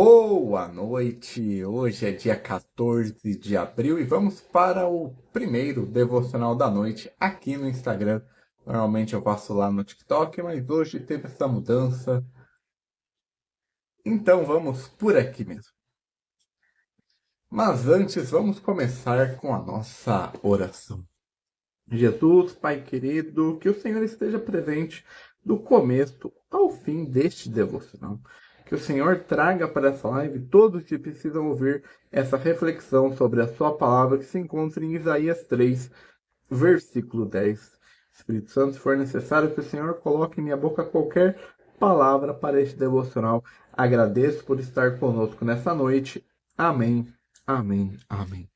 Boa noite! Hoje é dia 14 de abril e vamos para o primeiro devocional da noite aqui no Instagram. Normalmente eu passo lá no TikTok, mas hoje teve essa mudança. Então vamos por aqui mesmo. Mas antes, vamos começar com a nossa oração. Jesus, Pai querido, que o Senhor esteja presente do começo ao fim deste devocional. Que o Senhor traga para essa live todos que precisam ouvir essa reflexão sobre a sua palavra que se encontra em Isaías 3, versículo 10. Espírito Santo, se for necessário que o Senhor coloque em minha boca qualquer palavra para este devocional. Agradeço por estar conosco nessa noite. Amém, amém, amém.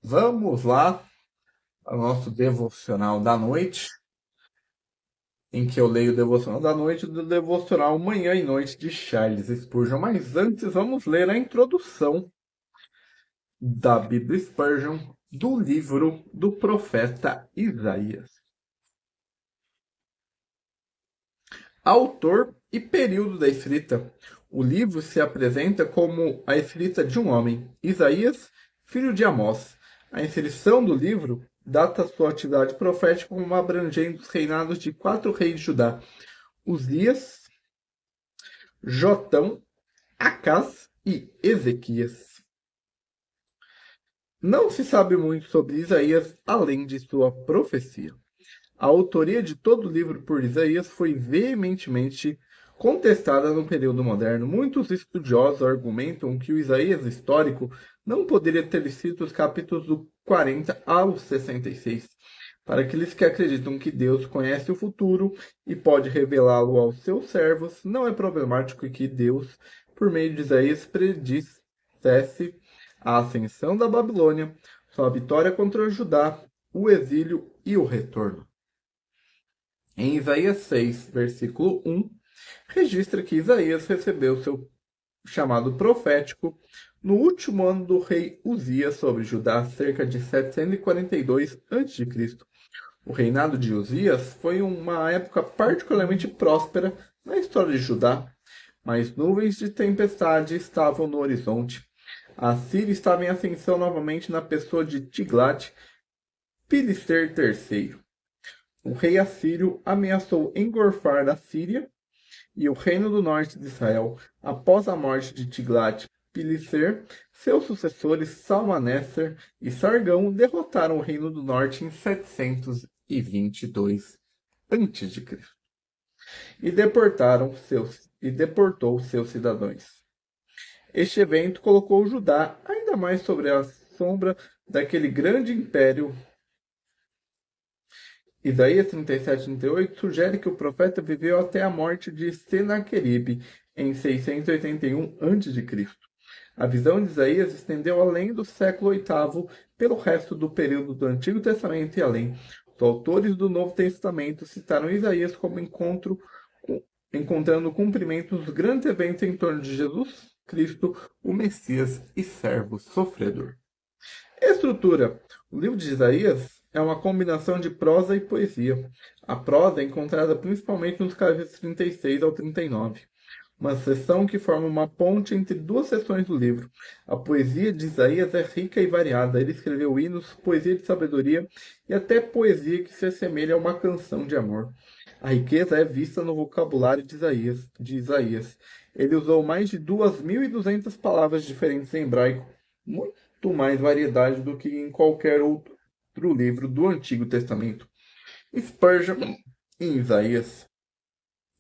Vamos lá ao nosso devocional da noite, em que eu leio o devocional da noite do devocional Manhã e Noite de Charles Spurgeon. Mas antes, vamos ler a introdução da Bíblia Spurgeon do livro do profeta Isaías. Autor e período da escrita. O livro se apresenta como a escrita de um homem, Isaías, filho de Amós. A inscrição do livro data sua atividade profética como abrangendo os reinados de 4 reis de Judá: Uzias, Jotão, Acás e Ezequias. Não se sabe muito sobre Isaías além de sua profecia. A autoria de todo o livro por Isaías foi veementemente contestada no período moderno. Muitos estudiosos argumentam que o Isaías histórico não poderia ter sido os capítulos do 40 ao 66. Para aqueles que acreditam que Deus conhece o futuro e pode revelá-lo aos seus servos, não é problemático que Deus, por meio de Isaías, predissesse a ascensão da Babilônia, sua vitória contra Judá, o exílio e o retorno. Em Isaías 6, versículo 1, registra que Isaías recebeu seu chamado profético no último ano do rei Uzias sobre Judá, cerca de 742 a.C. O reinado de Uzias foi uma época particularmente próspera na história de Judá, mas nuvens de tempestade estavam no horizonte. A Síria estava em ascensão novamente na pessoa de Tiglat-Pileser III. O rei assírio ameaçou engolfar a Síria e o reino do norte de Israel. Após a morte de Tiglat-Pileser, seus sucessores Salmaneser e Sargão derrotaram o reino do norte em 722 a.C. e deportou seus cidadãos. Este evento colocou Judá ainda mais sobre a sombra daquele grande império. Isaías 37:38 sugere que o profeta viveu até a morte de Senaqueribe em 681 a.C. A visão de Isaías estendeu além do século VIII pelo resto do período do Antigo Testamento e além. Os autores do Novo Testamento citaram Isaías como encontrando o cumprimento dos grandes eventos em torno de Jesus Cristo, o Messias e servo sofredor. Estrutura. O livro de Isaías é uma combinação de prosa e poesia. A prosa é encontrada principalmente nos capítulos 36 ao 39, uma seção que forma uma ponte entre duas seções do livro. A poesia de Isaías é rica e variada. Ele escreveu hinos, poesia de sabedoria e até poesia que se assemelha a uma canção de amor. A riqueza é vista no vocabulário de Isaías. Ele usou mais de 2.200 palavras diferentes em hebraico, muito mais variedade do que em qualquer outro livro do Antigo Testamento. Spurgeon em Isaías.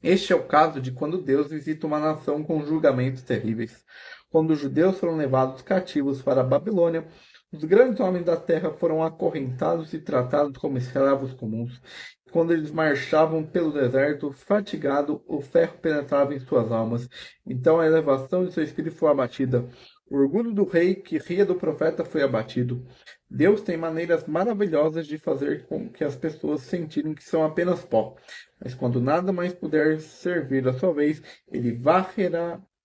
Este é o caso de quando Deus visita uma nação com julgamentos terríveis. Quando os judeus foram levados cativos para a Babilônia, os grandes homens da terra foram acorrentados e tratados como escravos comuns. Quando eles marchavam pelo deserto, fatigado, o ferro penetrava em suas almas. Então a elevação de seu espírito foi abatida. O orgulho do rei que ria do profeta foi abatido. Deus tem maneiras maravilhosas de fazer com que as pessoas sentirem que são apenas pó. Mas quando nada mais puder servir à sua vez, ele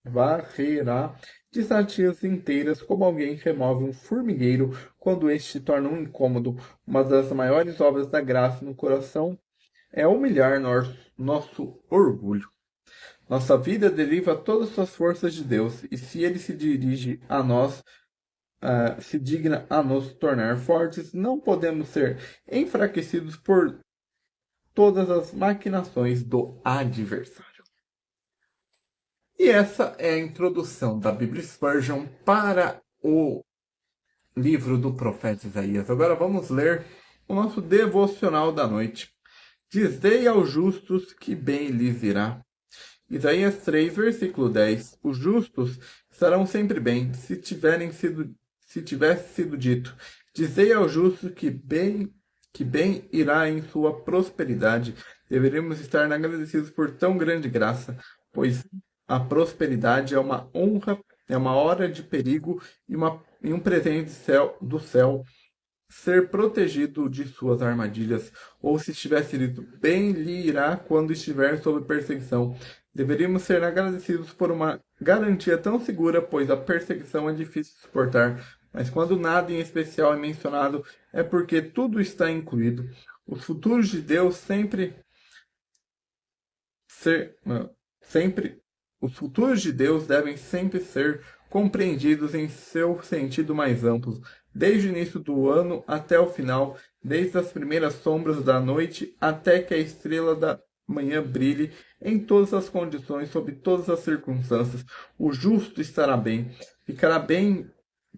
varrerá desatias inteiras como alguém remove um formigueiro quando este se torna um incômodo. Uma das maiores obras da graça no coração é humilhar nosso orgulho. Nossa vida deriva todas as suas forças de Deus, e se Ele se dirige a nós, se digna a nos tornar fortes, não podemos ser enfraquecidos por todas as maquinações do adversário. E essa é a introdução da Bíblia Spurgeon para o livro do profeta Isaías. Agora vamos ler o nosso devocional da noite. Dizei aos justos que bem lhes irá. Isaías 3, versículo 10. Os justos estarão sempre bem, se tivesse sido dito. Dizei aos justos que bem irá em sua prosperidade. Deveríamos estar agradecidos por tão grande graça, pois a prosperidade é uma honra, é uma hora de perigo e um presente do céu ser protegido de suas armadilhas, ou se estivesse dito, bem lhe irá quando estiver sob perseguição. Deveríamos ser agradecidos por uma garantia tão segura, pois a perseguição é difícil de suportar, mas quando nada em especial é mencionado, é porque tudo está incluído. Os futuros de Deus os futuros de Deus devem sempre ser compreendidos em seu sentido mais amplo, desde o início do ano até o final, desde as primeiras sombras da noite até que a estrela da manhã brilhe em todas as condições, sob todas as circunstâncias. O justo estará bem,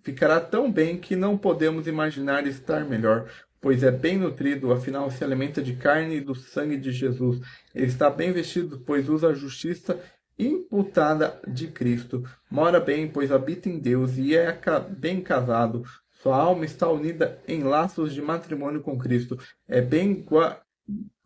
ficará tão bem que não podemos imaginar estar melhor, pois é bem nutrido, afinal se alimenta de carne e do sangue de Jesus. Ele está bem vestido, pois usa a justiça imputada de Cristo. Mora bem, pois habita em Deus e é bem casado. Sua alma está unida em laços de matrimônio com Cristo. É bem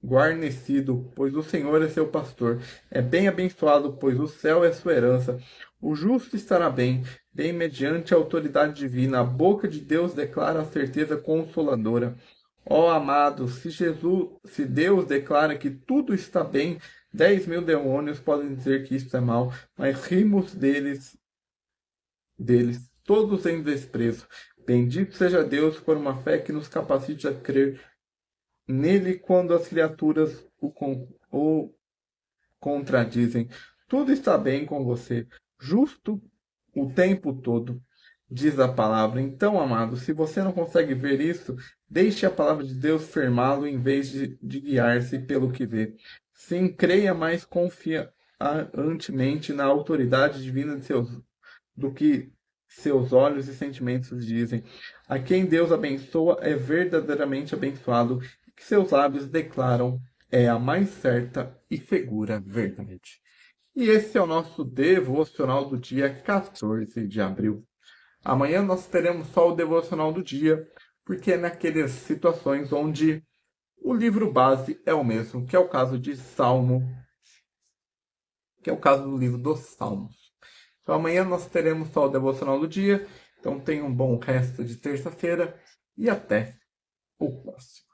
guarnecido, pois o Senhor é seu pastor. É bem abençoado, pois o céu é sua herança. O justo estará bem mediante a autoridade divina. A boca de Deus declara a certeza consoladora. Ó amado, se Deus declara que tudo está bem, 10.000 demônios podem dizer que isto é mal, mas rimos deles, todos em desprezo. Bendito seja Deus por uma fé que nos capacite a crer nele quando as criaturas o contradizem. Tudo está bem com você, justo o tempo todo, diz a palavra. Então, amado, se você não consegue ver isso, deixe a palavra de Deus firmá-lo em vez de guiar-se pelo que vê. Sim, creia mais confiantemente na autoridade divina do que seus olhos e sentimentos dizem. A quem Deus abençoa é verdadeiramente abençoado, e que seus lábios declaram é a mais certa e segura verdade. E esse é o nosso devocional do dia 14 de abril. Amanhã nós teremos só o devocional do dia, porque é naquelas situações onde o livro base é o mesmo, que é o caso de Salmo, que é o caso do livro dos Salmos. Então amanhã nós teremos só o devocional do dia. Então tenha um bom resto de terça-feira e até o próximo.